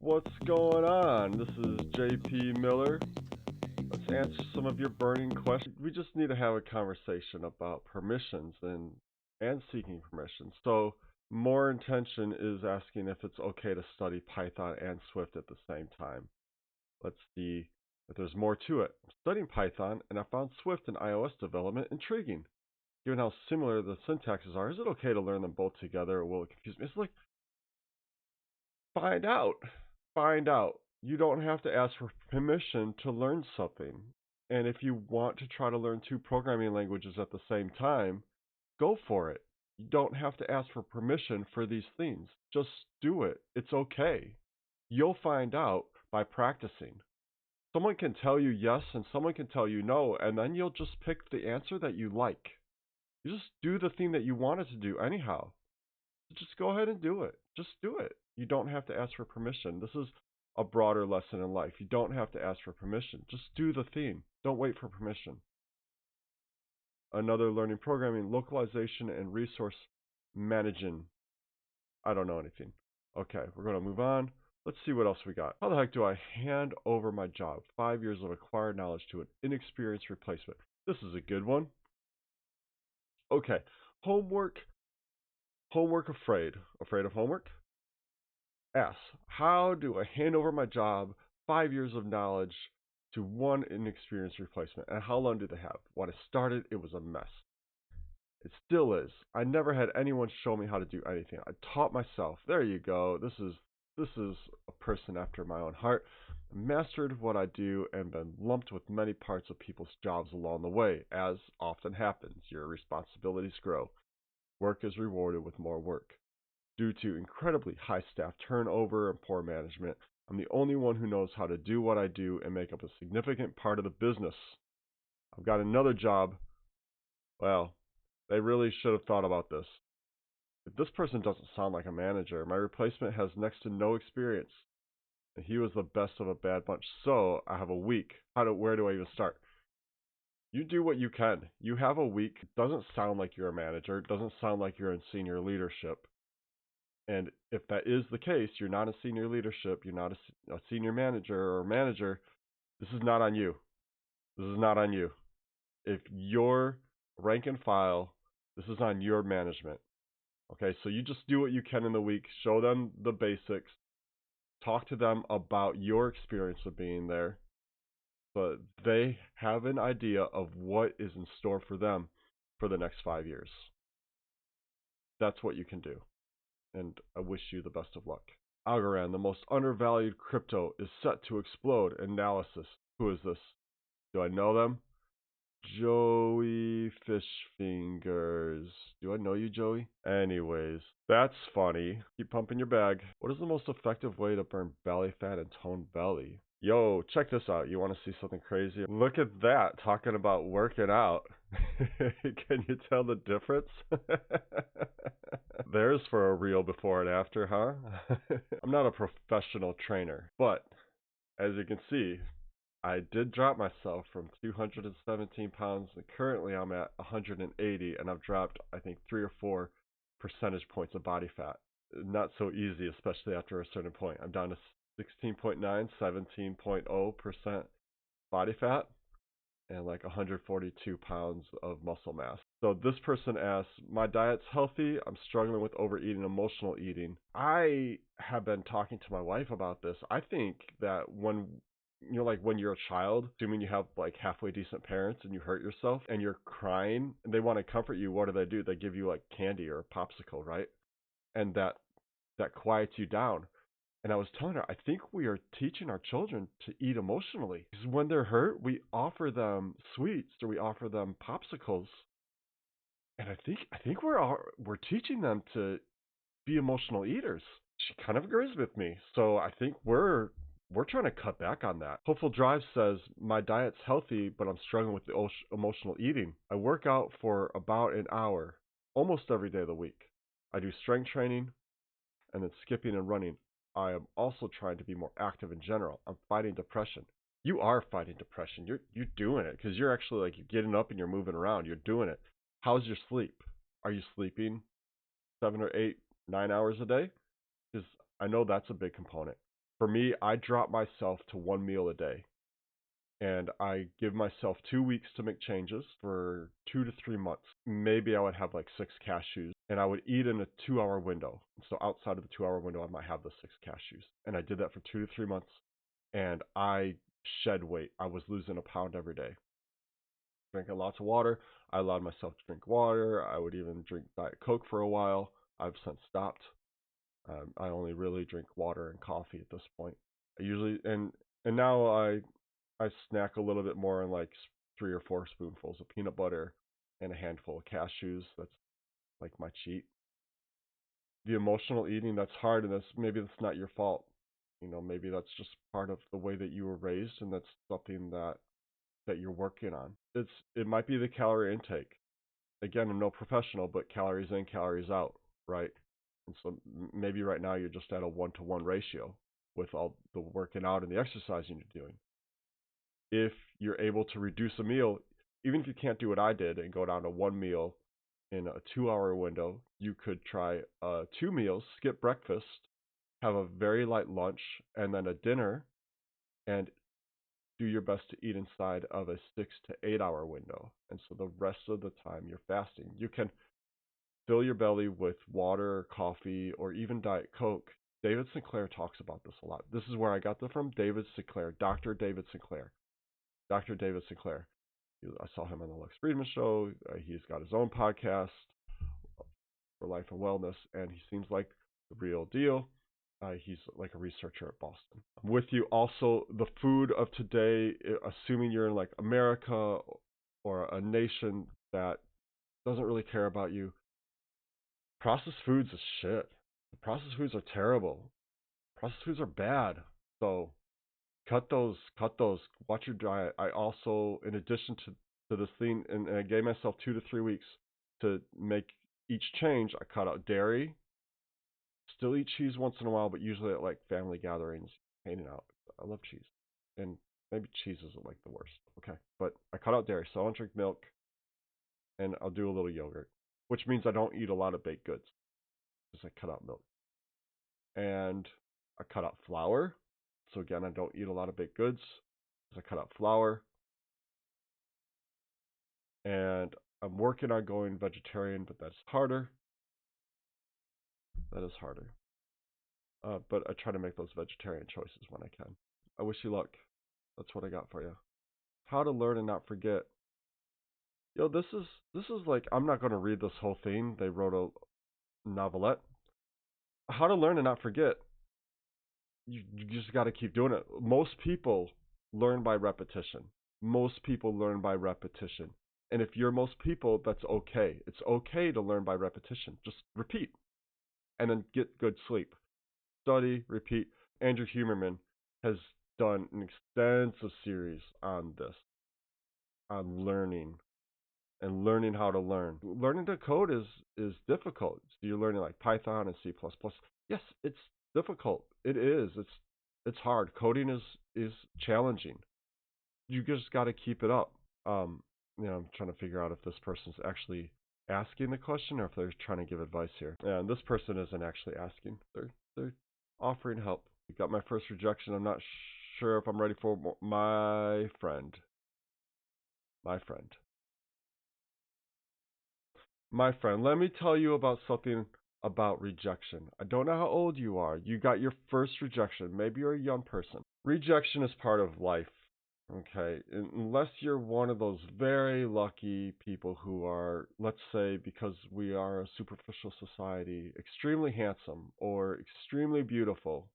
What's going on? This is JP Miller. Let's answer some of your burning questions. We just need to have a conversation about permissions and seeking permissions. So more intention is asking if it's okay to study Python and Swift at the same time. Let's see if there's more to it. I'm studying Python and I found Swift and iOS development intriguing. Given how similar the syntaxes are, is it okay to learn them both together or will it confuse me? It's like, find out. Find out. You don't have to ask for permission to learn something. And if you want to try to learn two programming languages at the same time, go for it. You don't have to ask for permission for these things. Just do it. It's okay. You'll find out by practicing. Someone can tell you yes and someone can tell you no, and then you'll just pick the answer that you like. You just do the thing that you wanted to do anyhow. Just go ahead and do it. Just do it. You don't have to ask for permission. This is a broader lesson in life. You don't have to ask for permission. Just do the thing. Don't wait for permission. Another learning programming, localization and resource managing. I don't know anything. Okay, we're going to move on. Let's see what else we got. How the heck do I hand over my job? 5 years of acquired knowledge to an inexperienced replacement. This is a good one. Okay, homework. Homework afraid. Afraid of homework? S. How do I hand over my job, 5 years of knowledge, to one inexperienced replacement? And how long do they have? When I started, it was a mess. It still is. I never had anyone show me how to do anything. I taught myself. There you go. This is a person after my own heart. I mastered what I do and been lumped with many parts of people's jobs along the way. As often happens, your responsibilities grow. Work is rewarded with more work. Due to incredibly high staff turnover and poor management, I'm the only one who knows how to do what I do and make up a significant part of the business. I've got another job. Well, they really should have thought about this. If this person doesn't sound like a manager, my replacement has next to no experience. And he was the best of a bad bunch, so I have a week. Where do I even start? You do what you can. You have a week. It doesn't sound like you're a manager. It doesn't sound like you're in senior leadership. And if that is the case, you're not in senior leadership, you're not a senior manager or manager, this is not on you. This is not on you. If you're rank and file, this is on your management. Okay, so you just do what you can in the week, show them the basics, talk to them about your experience of being there, but they have an idea of what is in store for them for the next 5 years. That's what you can do. And I wish you the best of luck. Algorand, the most undervalued crypto, is set to explode. Analysis. Who is this? Do I know them? JoeyFishFingers. Do I know you, Joey? Anyways, that's funny. Keep pumping your bag. What is the most effective way to burn belly fat and tone belly? Yo, check this out. You want to see something crazy? Look at that, talking about working out. Can you tell the difference? There's for a real before and after, huh? I'm not a professional trainer, but as you can see, I did drop myself from 217 pounds, and currently I'm at 180, and I've dropped, I think, 3 or 4 percentage points of body fat. Not so easy, especially after a certain point. I'm down to 16.9, 17.0% body fat, and like 142 pounds of muscle mass. So this person asks, my diet's healthy, I'm struggling with overeating, emotional eating. I have been talking to my wife about this. I think that when you're a child, assuming you have like halfway decent parents and you hurt yourself and you're crying and they want to comfort you, what do? They give you like candy or a popsicle, right? And that quiets you down. And I was telling her, I think we are teaching our children to eat emotionally. Because when they're hurt, we offer them sweets or we offer them popsicles. And I think we're teaching them to be emotional eaters. She kind of agrees with me. So I think we're trying to cut back on that. Hopeful Drive says, my diet's healthy, but I'm struggling with the emotional eating. I work out for about an hour, almost every day of the week. I do strength training and then skipping and running. I am also trying to be more active in general. I'm fighting depression. You are fighting depression. You're doing it because you're actually like, you're getting up and you're moving around. You're doing it. How's your sleep? Are you sleeping 7 or 8, 9 hours a day? Because I know that's a big component. For me, I drop myself to 1 meal a day. And I give myself 2 weeks to make changes for 2 to 3 months. Maybe I would have like 6 cashews, and I would eat in a 2 hour window. So outside of the 2 hour window, I might have the 6 cashews. And I did that for 2 to 3 months, and I shed weight. I was losing a pound every day. Drinking lots of water. I allowed myself to drink water. I would even drink Diet Coke for a while. I've since stopped. I only really drink water and coffee at this point. I usually and now I snack a little bit more on like 3 or 4 spoonfuls of peanut butter and a handful of cashews. That's like my cheat. The emotional eating, that's hard, and maybe that's not your fault. Maybe that's just part of the way that you were raised, and that's something that you're working on. It might be the calorie intake. Again, I'm no professional, but calories in, calories out, right? And so maybe right now you're just at a 1-to-1 ratio with all the working out and the exercising you're doing. If you're able to reduce a meal, even if you can't do what I did and go down to 1 meal in a 2 hour window, you could try 2 meals, skip breakfast, have a very light lunch, and then a dinner, and do your best to eat inside of a 6 to 8 hour window. And so the rest of the time you're fasting. You can fill your belly with water, coffee, or even Diet Coke. David Sinclair talks about this a lot. This is where I got this from. David Sinclair, Dr. David Sinclair. Dr. David Sinclair. I saw him on the Lex Friedman show. He's got his own podcast for life and wellness, and he seems like the real deal. He's like a researcher at Boston. With you also, the food of today, assuming you're in like America or a nation that doesn't really care about you, processed foods is shit. Processed foods are terrible. Processed foods are bad. So cut those. Watch your diet. I also, in addition to this thing, and I gave myself 2 to 3 weeks to make each change. I cut out dairy. Still eat cheese once in a while, but usually at like family gatherings, hanging out. I love cheese, and maybe cheese isn't like the worst. Okay, but I cut out dairy, so I don't drink milk, and I'll do a little yogurt, which means I don't eat a lot of baked goods because I cut out milk, and I cut out flour. So again, I don't eat a lot of baked goods because I cut out flour, and I'm working on going vegetarian, but that's harder. That is harder. But I try to make those vegetarian choices when I can. I wish you luck. That's what I got for you. How to learn and not forget. Yo, this is like, I'm not going to read this whole thing. They wrote a novelette. How to learn and not forget. You just got to keep doing it. Most people learn by repetition. Most people learn by repetition. And if you're most people, that's okay. It's okay to learn by repetition. Just repeat. And then get good sleep. Study, repeat. Andrew Huberman has done an extensive series on this, on learning and learning how to learn. Learning to code is difficult. So you're learning like Python and C++. Yes, it's difficult. It is. It's hard. Coding is challenging. You just got to keep it up. I'm trying to figure out if this person's actually asking the question or if they're trying to give advice here. And this person isn't actually asking. They're offering help. We got my first rejection. I'm not sure if I'm ready for my friend. My friend, let me tell you about something about rejection. I don't know how old you are. You got your first rejection. Maybe you're a young person. Rejection is part of life. Okay, unless you're one of those very lucky people who are, let's say, because we are a superficial society, extremely handsome or extremely beautiful,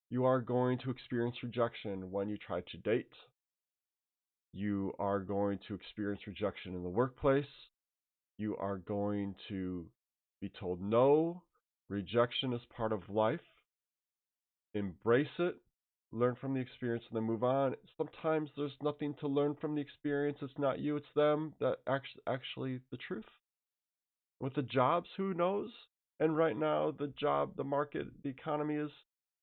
you are going to experience rejection when you try to date. You are going to experience rejection in the workplace. You are going to be told no. Rejection is part of life. Embrace it. Learn from the experience and then move on. Sometimes there's nothing to learn from the experience. It's not you, it's them. That's actually the truth. With the jobs, who knows? And right now, the market, the economy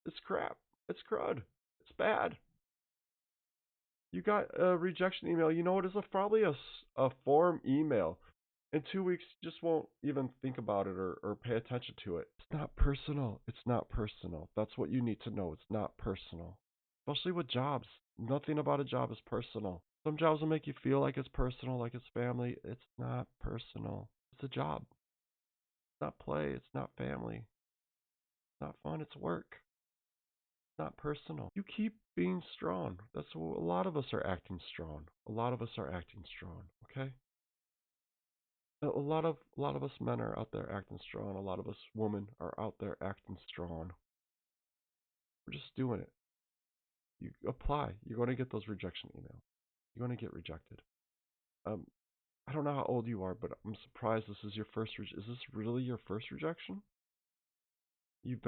it's crap. It's crud. It's bad. You got a rejection email. You know what? It's probably a form email. In 2 weeks, you just won't even think about it or pay attention to it. It's not personal. It's not personal. That's what you need to know. It's not personal. Especially with jobs. Nothing about a job is personal. Some jobs will make you feel like it's personal, like it's family. It's not personal. It's a job. It's not play. It's not family. It's not fun. It's work. It's not personal. You keep being strong. That's what a lot of us are acting strong. A lot of us are acting strong. Okay? A lot of us men are out there acting strong. A lot of us women are out there acting strong. We're just doing it. You apply. You're going to get those rejection emails. You're going to get rejected. Um, I don't know how old you are, but I'm surprised this is your first. Is this really your first rejection? You've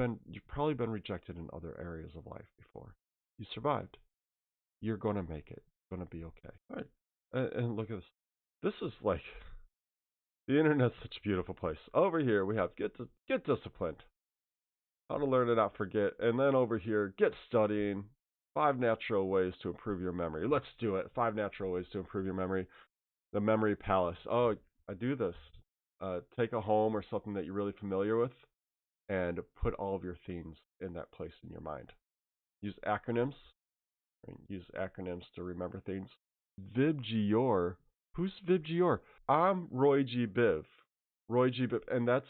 probably been rejected in other areas of life before. You survived. You're going to make it. It's going to be okay. All right. And look at this. This is like the internet's such a beautiful place. Over here we have get disciplined. How to learn and not forget. And then over here, get studying. 5 natural ways to improve your memory. Let's do it. 5 natural ways to improve your memory. The memory palace. Oh, I do this. Take a home or something that you're really familiar with and put all of your themes in that place in your mind. Use acronyms. Use acronyms to remember things. VIBGYOR. Who's VIBGYOR? I'm ROYGBIV. ROYGBIV. And that's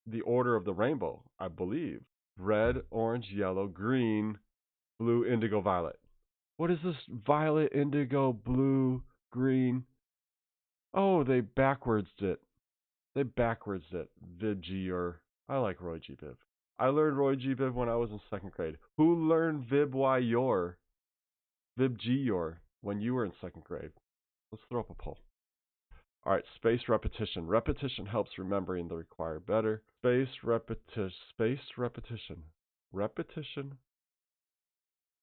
the order of the rainbow, I believe. Red, orange, yellow, green, blue, indigo, violet. What is this? Violet, indigo, blue, green. Oh, they backwards it. They backwards it. VIBGYOR. I like ROYGBIV. I learned ROYGBIV when I was in 2nd grade. Who learned VIBGYOR? VIBGYOR when you were in 2nd grade? Let's throw up a poll. All right, spaced repetition. Repetition helps remembering the required better. Spaced repetition. Repetition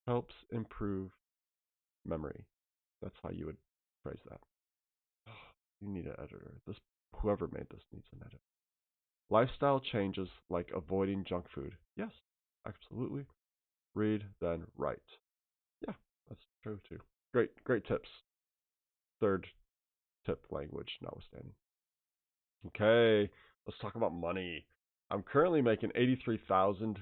helps improve memory. That's how you would phrase that. You need an editor. Whoever made this needs an edit. Lifestyle changes like avoiding junk food. Yes, absolutely. Read, then write. Yeah, that's true too. Great tips. 3rd tip, language notwithstanding. Okay, let's talk about money. I'm currently making $83,000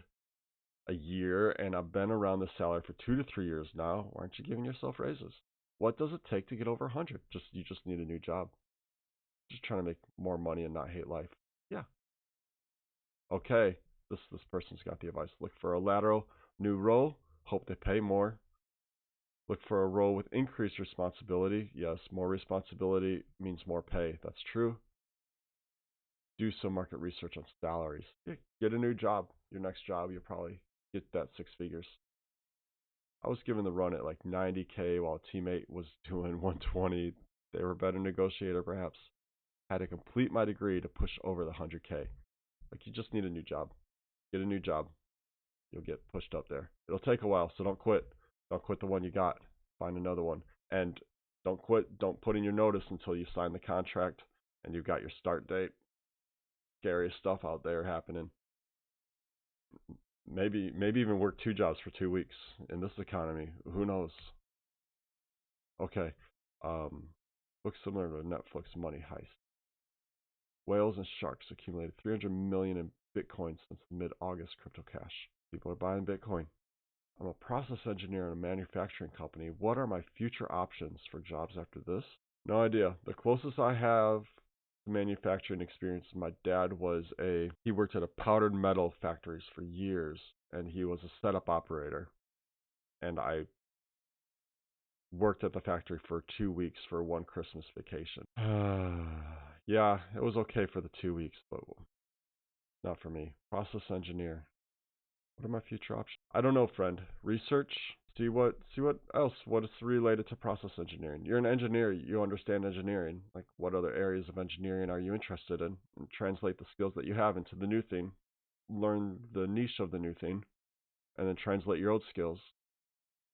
a year, and I've been around this salary for 2 to 3 years now. Why aren't you giving yourself raises? What does it take to get over 100? You just need a new job. Just trying to make more money and not hate life. Yeah. Okay, this person's got the advice. Look for a lateral new role. Hope they pay more. Look for a role with increased responsibility. Yes, more responsibility means more pay. That's true. Do some market research on salaries. Get a new job. Your next job, you'll probably get that 6 figures. I was given the run at like 90K while a teammate was doing 120. They were a better negotiator, perhaps. Had to complete my degree to push over the 100K. Like, you just need a new job. Get a new job. You'll get pushed up there. It'll take a while, so don't quit. Don't quit the one you got. Find another one. And don't quit. Don't put in your notice until you sign the contract and you've got your start date. Scariest stuff out there happening. Maybe even work 2 jobs for 2 weeks in this economy. Who knows? Okay. Looks similar to Netflix Money Heist. Whales and sharks accumulated 300 million in Bitcoin since mid-August crypto cash. People are buying Bitcoin. I'm a process engineer in a manufacturing company. What are my future options for jobs after this? No idea. The closest I have to manufacturing experience, my dad he worked at a powdered metal factories for years, and he was a setup operator. And I worked at the factory for 2 weeks for one Christmas vacation. Yeah, it was okay for the 2 weeks, but not for me. Process engineer. What are my future options? I don't know, friend. Research. See what else. What is related to process engineering? You're an engineer. You understand engineering. Like, what other areas of engineering are you interested in? And translate the skills that you have into the new thing. Learn the niche of the new thing, and then translate your old skills.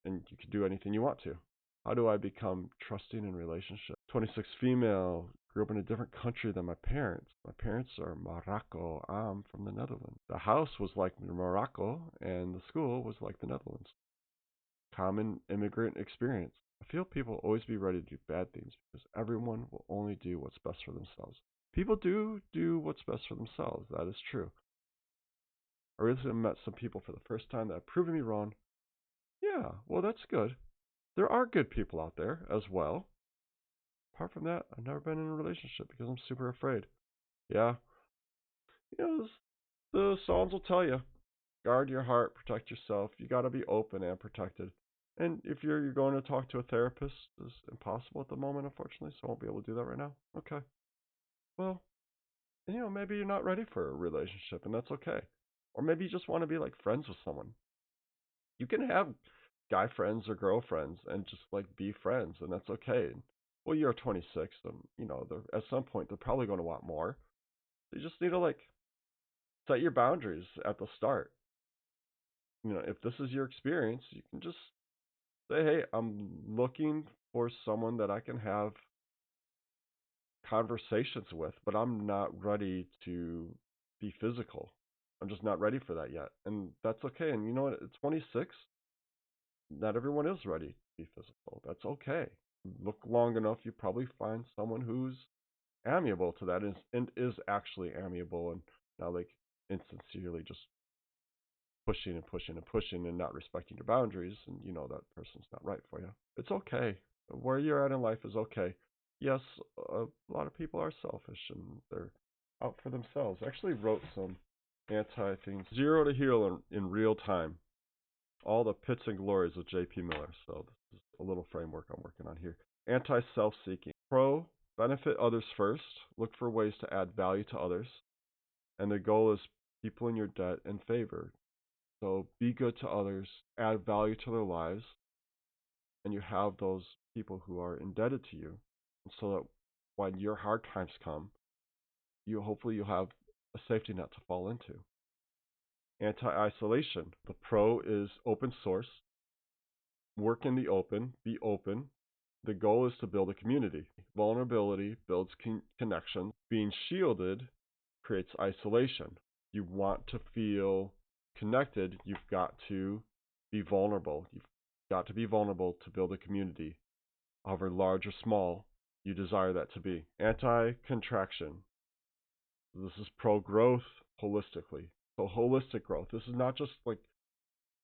And you can do anything you want to. How do I become trusting in relationships? 26 female. Grew up in a different country than my parents. My parents are Morocco. I'm from the Netherlands. The house was like Morocco, and the school was like the Netherlands. Common immigrant experience. I feel people always be ready to do bad things because everyone will only do what's best for themselves. People do what's best for themselves. That is true. I recently met some people for the first time that have proven me wrong. Yeah, well, that's good. There are good people out there as well. Apart from that, I've never been in a relationship because I'm super afraid. Yeah, the Psalms will tell you, guard your heart, protect yourself. You got to be open and protected. And if you're going to talk to a therapist, it's impossible at the moment, unfortunately, so I won't be able to do that right now. Okay. Well, maybe you're not ready for a relationship, and that's okay. Or maybe you just want to be like friends with someone. You can have guy friends or girlfriends and just like be friends, and that's okay. Well, you're 26, and at some point they're probably going to want more. You just need to like set your boundaries at the start. If this is your experience, you can just say, "Hey, I'm looking for someone that I can have conversations with, but I'm not ready to be physical. I'm just not ready for that yet." And that's okay. And you know what? At 26, not everyone is ready to be physical. That's okay. Look long enough, you probably find someone who's amiable to that and is actually amiable and not like insincerely just pushing and pushing and pushing and not respecting your boundaries, and that person's not right for you. It's okay. Where you're at in life is okay. Yes, a lot of people are selfish and they're out for themselves. I actually wrote some anti things. Zero to Hero in real time. All the pits and glories of J.P. Miller. So this is a little framework I'm working on here. Anti-self-seeking. Pro, benefit others first. Look for ways to add value to others. And the goal is people in your debt and favor. So be good to others, add value to their lives, and you have those people who are indebted to you. And so that when your hard times come, hopefully you'll have a safety net to fall into. Anti-isolation. The pro is open source. Work in the open, be open. The goal is to build a community. Vulnerability builds connections. Being shielded creates isolation. You want to feel connected, you've got to be vulnerable. You've got to be vulnerable to build a community, however large or small you desire that to be. Anti-contraction. This is pro-growth holistically. So holistic growth. This is not just like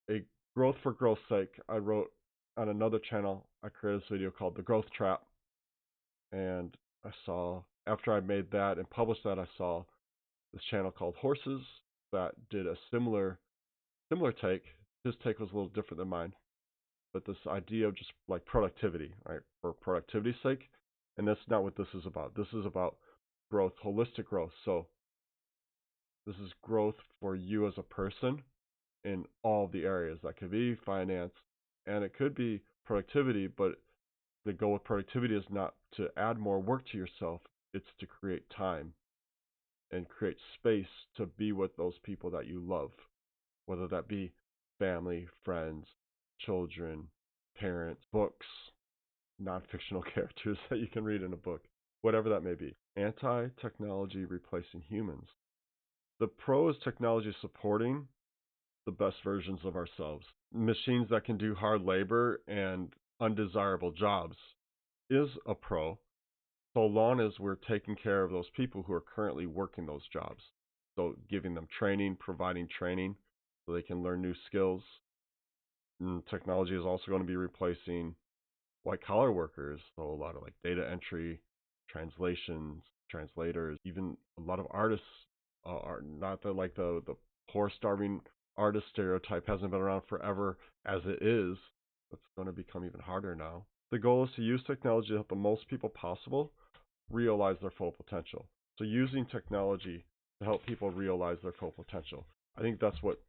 a growth for growth's sake. I wrote on another channel, I created this video called The Growth Trap. And I saw, after I made that and published that, I saw this channel called Horses that did a similar take. His take was a little different than mine. But this idea of just like productivity, right? For productivity's sake. And that's not what this is about. This is about growth, holistic growth. So this is growth for you as a person in all the areas. That could be finance, and it could be productivity, but the goal with productivity is not to add more work to yourself. It's to create time and create space to be with those people that you love, whether that be family, friends, children, parents, books, non-fictional characters that you can read in a book, whatever that may be. Anti-technology replacing humans. The pro is technology supporting the best versions of ourselves. Machines that can do hard labor and undesirable jobs is a pro, so long as we're taking care of those people who are currently working those jobs. So giving them training, providing training so they can learn new skills. And technology is also going to be replacing white-collar workers, so a lot of like data entry, translations, translators, even a lot of artists are not the poor, starving artist stereotype hasn't been around forever as it is. It's going to become even harder now. The goal is to use technology to help the most people possible realize their full potential. So using technology to help people realize their full potential. I think that's what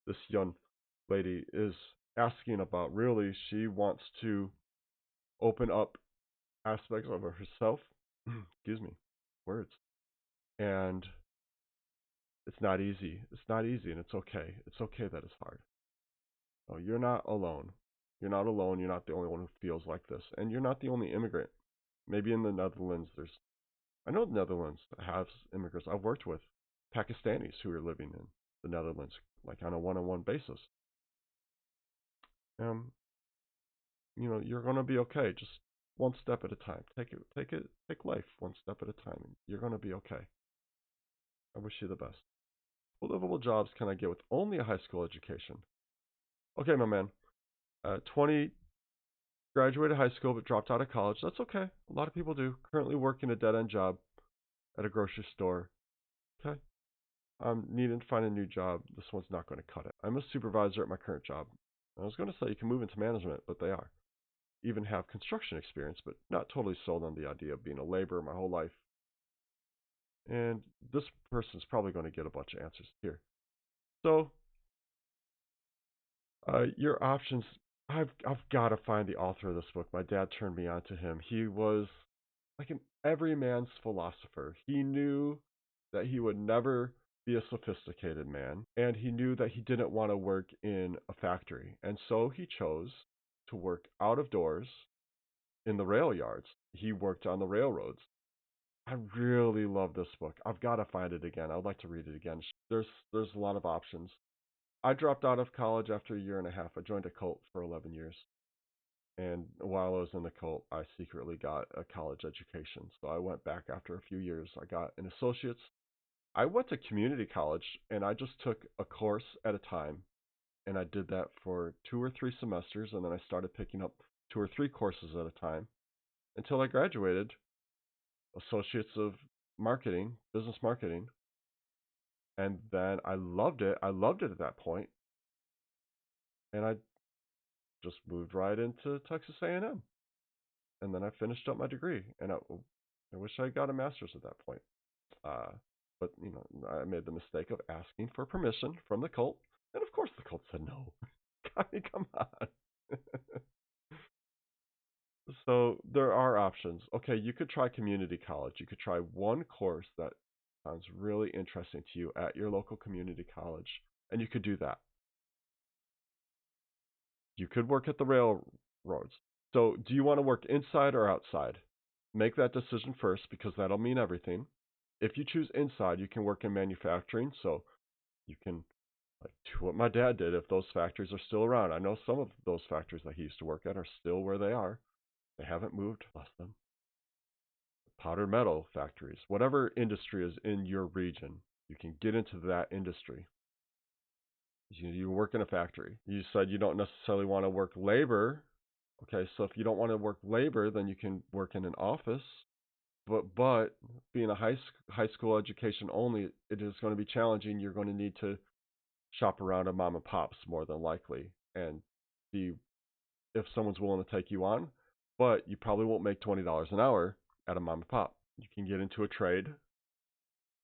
this young lady is asking about. Really, she wants to open up aspects of herself. Excuse me, words. And it's not easy. It's not easy, and it's okay. It's okay that it's hard. No, you're not alone. You're not alone. You're not the only one who feels like this. And you're not the only immigrant. Maybe in the Netherlands, I know the Netherlands has immigrants. I've worked with Pakistanis who are living in the Netherlands, like on a one-on-one basis. You're going to be okay. Just one step at a time. Take life one step at a time, and you're going to be okay. I wish you the best. What livable jobs can I get with only a high school education? Okay, my man. 20, graduated high school but dropped out of college. That's okay. A lot of people do. Currently working a dead-end job at a grocery store. Okay. I'm needing to find a new job. This one's not going to cut it. I'm a supervisor at my current job. I was going to say you can move into management, but they are. Even have construction experience, but not totally sold on the idea of being a laborer my whole life. And this person's probably going to get a bunch of answers here. So, your options. I've got to find the author of this book. My dad turned me on to him. He was like an everyman's philosopher. He knew that he would never be a sophisticated man, and he knew that he didn't want to work in a factory. And so he chose to work out of doors in the rail yards. He worked on the railroads. I really love this book. I've got to find it again. I'd like to read it again. There's a lot of options. I dropped out of college after a year and a half. I joined a cult for 11 years. And while I was in the cult, I secretly got a college education. So I went back after a few years. I got an associate's. I went to community college, and I just took a course at a time. And I did that for 2 or 3 semesters, and then I started picking up 2 or 3 courses at a time until I graduated, associates of marketing, business marketing. And then I loved it. I loved it at that point. And I just moved right into Texas A&M. And then I finished up my degree. And I wish I got a master's at that point. But, I made the mistake of asking for permission from the cult. And of course the cult said no. I mean, come on. So there are options. Okay, you could try community college. You could try one course that sounds really interesting to you at your local community college, and you could do that. You could work at the railroads. So do you want to work inside or outside? Make that decision first, because that'll mean everything. If you choose inside, you can work in manufacturing, so you can do what my dad did if those factories are still around. I know some of those factories that he used to work at are still where they are. They haven't moved, bless them. Powdered metal factories, whatever industry is in your region, you can get into that industry. You work in a factory. You said you don't necessarily want to work labor. Okay, so if you don't want to work labor, then you can work in an office. But being a high school education only, it is going to be challenging. You're going to need to shop around at mom and pops more than likely and see if someone's willing to take you on. But you probably won't make $20 an hour at a mom and pop. You can get into a trade.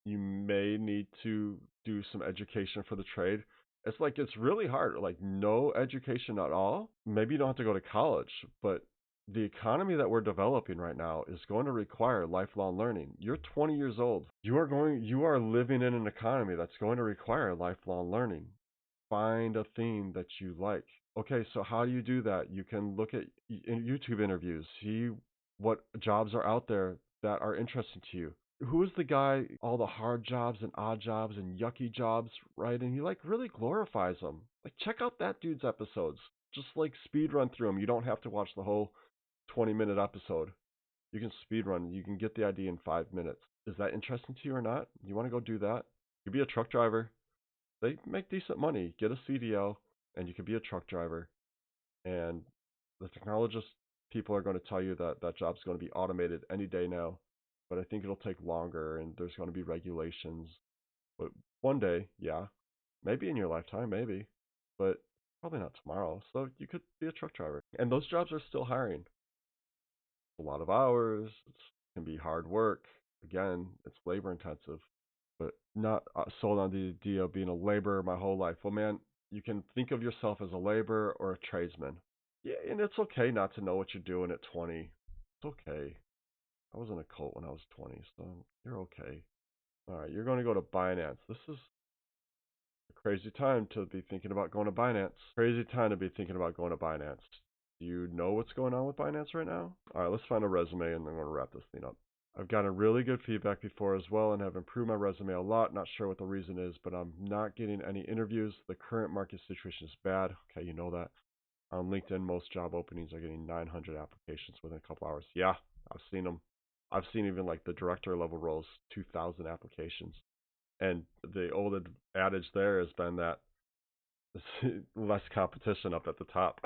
You may need to do some education for the trade. It's really hard, like no education at all. Maybe you don't have to go to college, but the economy that we're developing right now is going to require lifelong learning. You're 20 years old. You are living in an economy that's going to require lifelong learning. Find a theme that you like. Okay, so how do you do that? You can look at YouTube interviews, see what jobs are out there that are interesting to you. Who is the guy, all the hard jobs and odd jobs and yucky jobs, right? And he really glorifies them. Check out that dude's episodes. Just speed run through them. You don't have to watch the whole 20-minute episode. You can speed run. You can get the idea in 5 minutes. Is that interesting to you or not? You want to go do that? You be a truck driver. They make decent money. Get a CDL, and you can be a truck driver. And the technologist people are going to tell you that that job's going to be automated any day now. But I think it'll take longer, and there's going to be regulations. But one day, yeah, maybe in your lifetime, maybe, but probably not tomorrow. So you could be a truck driver. And those jobs are still hiring. A lot of hours. It can be hard work. Again, it's labor intensive. But not sold on the idea of being a laborer my whole life. Well, man, you can think of yourself as a laborer or a tradesman. Yeah, and it's okay not to know what you're doing at 20. It's okay. I was in a cult when I was 20, so you're okay. All right, you're going to go to Binance. This is a crazy time to be thinking about going to Binance. Crazy time to be thinking about going to Binance. Do you know what's going on with Binance right now? All right, let's find a resume, and then we're going to wrap this thing up. I've gotten really good feedback before as well and have improved my resume a lot. Not sure what the reason is, but I'm not getting any interviews. The current market situation is bad. Okay, you know that. On LinkedIn, most job openings are getting 900 applications within a couple hours. Yeah, I've seen them. I've seen even like the director level roles, 2,000 applications. And the old adage there has been that less competition up at the top.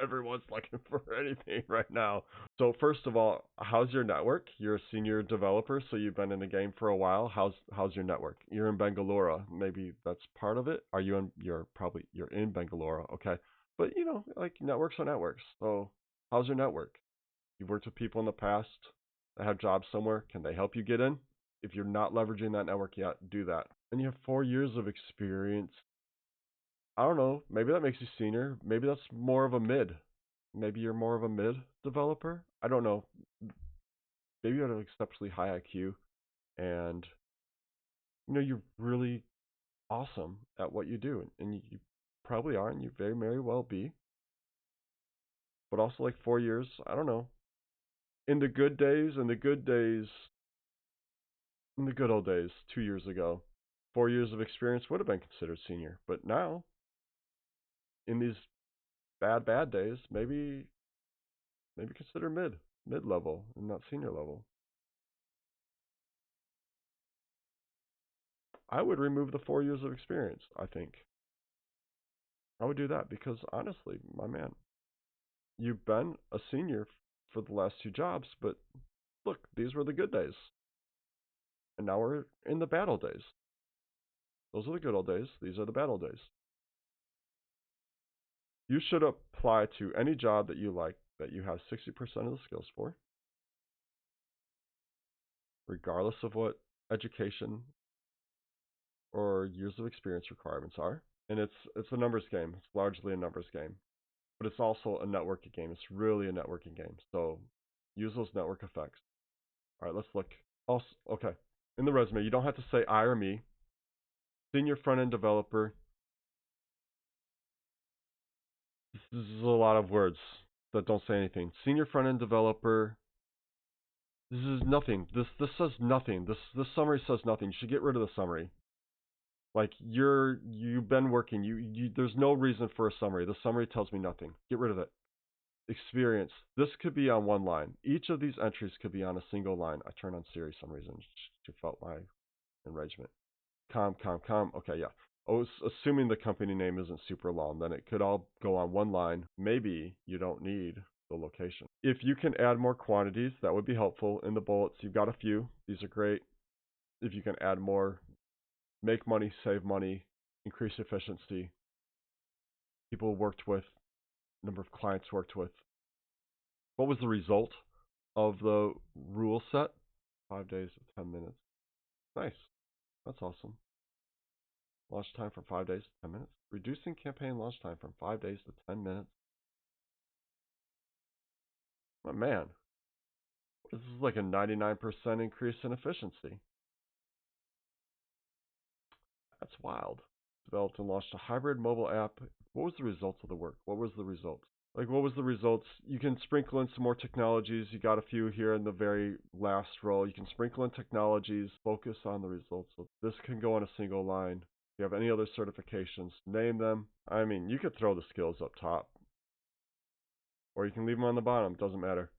Everyone's looking for anything right now. So first of all, how's your network? You're a senior developer, so you've been in the game for a while. How's your network? You're in Bangalore. Maybe that's part of it. Are you in? You're in Bangalore. Okay, but you know, like networks are networks. So how's your network? You've worked with people in the past that have jobs somewhere. Can they help you get in? If you're not leveraging that network yet, do that. And you have 4 years of experience. I don't know. Maybe that makes you senior. Maybe that's more of a mid. Maybe you're more of a mid developer. I don't know. Maybe you have an exceptionally high IQ and you know you're really awesome at what you do, and you probably are, and you very, very well be. But also like 4 years, I don't know. In the good days, in the good old days, 2 years ago, 4 years of experience would have been considered senior. But now, in these bad days, maybe consider mid level and not senior level. I would remove the 4 years of experience, I think. I would do that because honestly, my man, you've been a senior for the last two jobs, but look, these were the good days. And now we're in the bad old days. Those are the good old days. These are the bad old days. You should apply to any job that you like, that you have 60% of the skills for, regardless of what education or years of experience requirements are. And it's a numbers game. It's largely a numbers game. But it's also a networking game. It's really a networking game. So use those network effects. All right, let's look. Also, okay, in the resume, you don't have to say I or me. Senior front-end developer. This is a lot of words that don't say anything. Senior front-end developer. This is nothing. This says nothing. This summary says nothing. You should get rid of the summary. Like you've been working. There's no reason for a summary. The summary tells me nothing. Get rid of it. Experience. This could be on one line. Each of these entries could be on a single line. I turned on Siri for some reason. She felt my enragement. Com. Okay, yeah. I was assuming the company name isn't super long. Then it could all go on one line. Maybe you don't need the location. If you can add more quantities, that would be helpful. In the bullets, you've got a few. These are great. If you can add more, make money, save money, increase efficiency. People worked with, number of clients worked with. What was the result of the rule set? 5 days of 10 minutes. Nice. That's awesome. Launch time from 5 days to 10 minutes. Reducing campaign launch time from 5 days to 10 minutes. My man, this is like a 99% increase in efficiency. That's wild. Developed and launched a hybrid mobile app. What was the results of the work? What was the results? Like, what was the results? You can sprinkle in some more technologies. You got a few here in the very last row. You can sprinkle in technologies. Focus on the results. So this can go on a single line. If you have any other certifications, name them. I mean, you could throw the skills up top, or you can leave them on the bottom. Doesn't matter.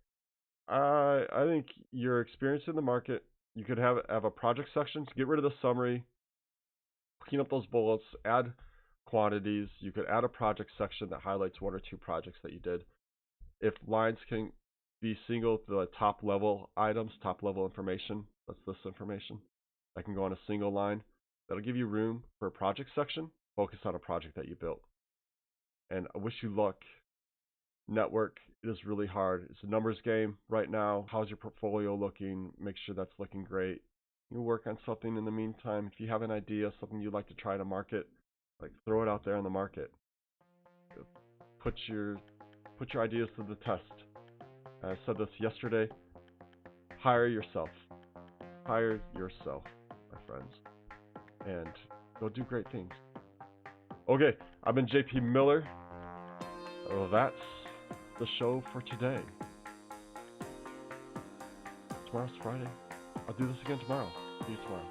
I think your experience in the market. You could have a project section to get rid of the summary, clean up those bullets, add quantities. You could add a project section that highlights one or two projects that you did. If lines can be single, the top level items, top level information, that's this information, that can go on a single line. That'll give you room for a project section. Focus on a project that you built. And I wish you luck. Network, it is really hard. It's a numbers game right now. How's your portfolio looking? Make sure that's looking great. You work on something in the meantime. If you have an idea, something you'd like to try to market, like throw it out there in the market. Put your ideas to the test. I said this yesterday. Hire yourself. Hire yourself, my friends. And go do great things. Okay, I've been JP Miller. Well, that's the show for today. Tomorrow's Friday. I'll do this again tomorrow. See you tomorrow.